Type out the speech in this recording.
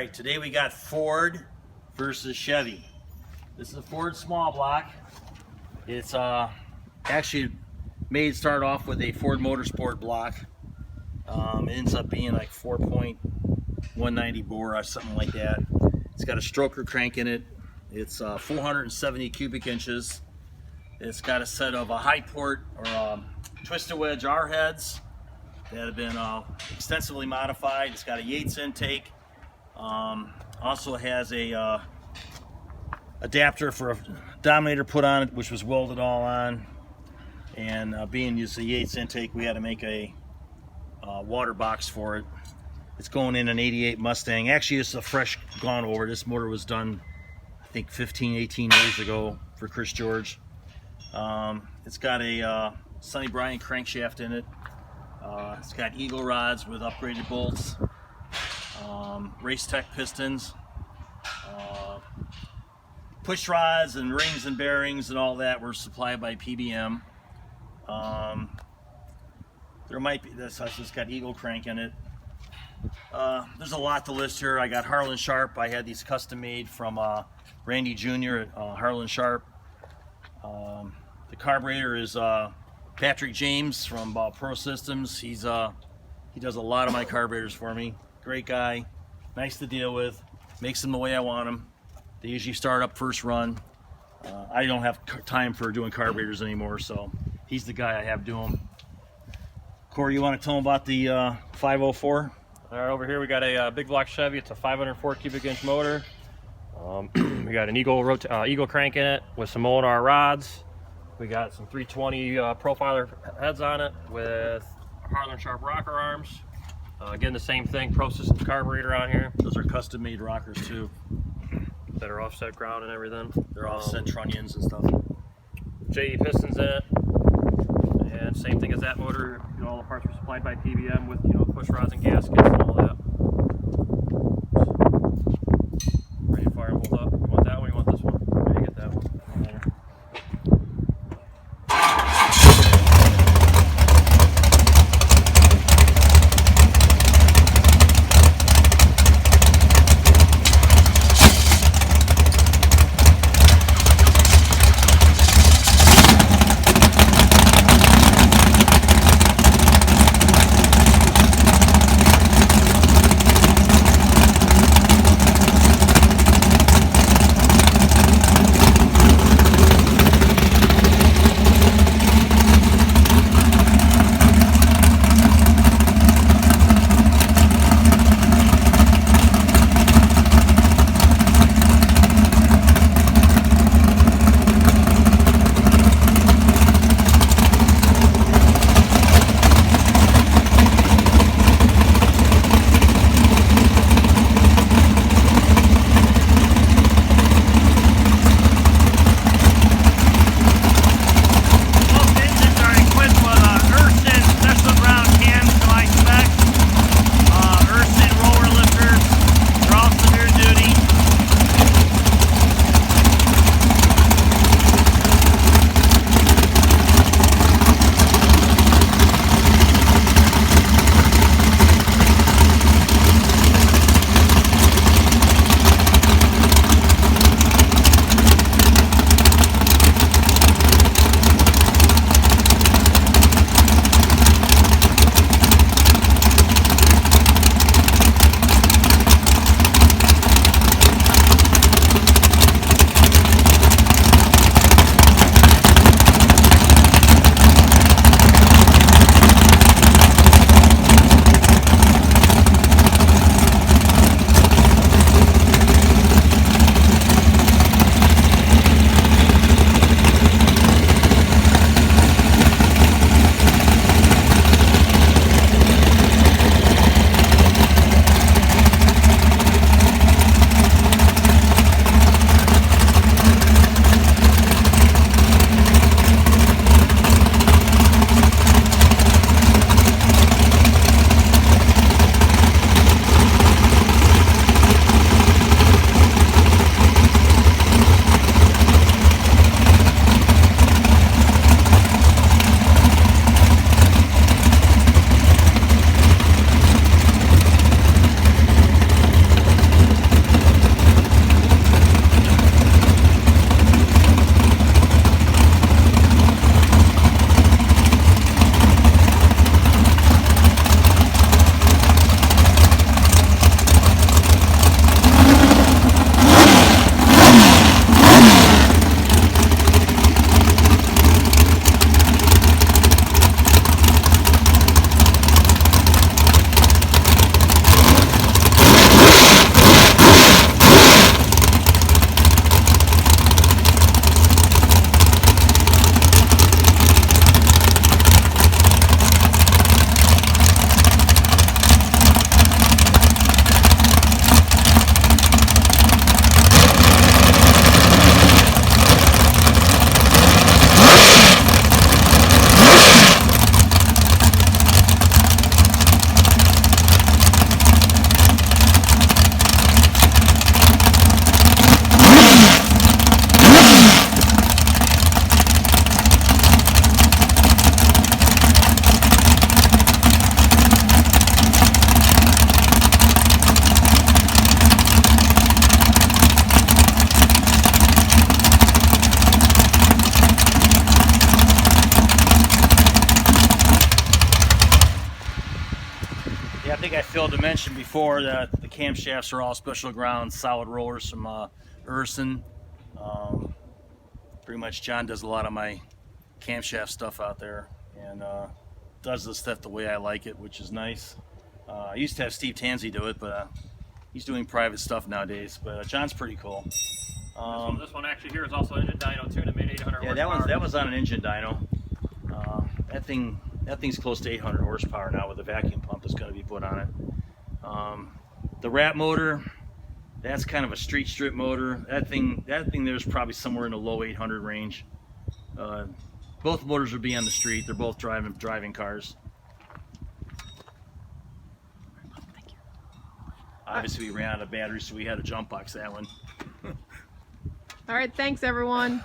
Alright, today we got Ford versus Chevy. This is a Ford small block. It's actually start off with a Ford Motorsport block. It ends up being like 4.190 bore or something like that. It's got a stroker crank in it. It's 470 cubic inches. It's got a set of high port or twisted wedge R heads that have been extensively modified. It's got a Yates intake. Also has a adapter for a Dominator put on it, which was welded all on. And being used the Yates intake, we had to make a water box for it. It's going in an 88 Mustang. Actually, it's a fresh gone over. This motor was done, I think, 15, 18 years ago for Chris George. It's got a Sonny Bryant crankshaft in it. It's got eagle rods with upgraded bolts. Race Tech pistons, push rods and rings and bearings and all that were supplied by PBM. There might be this. It's got eagle crank in it. There's a lot to list here. I got Harlan Sharp. I had these custom made from Randy Jr. at Harlan Sharp. The carburetor is Patrick James from Pro Systems. He does a lot of my carburetors for me. Great guy, nice to deal with, makes them the way I want them. They usually start up first run. I don't have time for doing carburetors anymore, so he's the guy I have do them. Corey, you want to tell them about the 504? All right, over here we got a big block Chevy. It's a 504 cubic inch motor. We got an eagle crank in it with some Molinar rods. We got some 320 profiler heads on it with Harlan Sharp rocker arms. Again, the same thing, Pro Systems carburetor on here. Those are custom made rockers too. That are offset ground and everything. They're offset trunnions and stuff. JE pistons in it. And same thing as that motor, all the parts were supplied by PBM with, push rods and gaskets and all that. Ready to fire and hold up. You want that one? You want this one? Ready to get that one. failed to mention before that the camshafts are all special ground solid rollers from Urson. Pretty much John does a lot of my camshaft stuff out there, and does this stuff the way I like it, which is nice. I used to have Steve Tansey do it, but he's doing private stuff nowadays. But John's pretty cool. This one actually here is also an engine dyno too, and it made 800 Yeah, horsepower. that was on an engine dyno. That thing's close to 800 horsepower now with the vacuum pump that's going to be put on it. The rat motor, that's kind of a street strip motor. That thing there's probably somewhere in the low 800 range. Both motors would be on the street. They're both driving cars. Obviously, we ran out of batteries, so we had to jump box that one. All right, thanks everyone.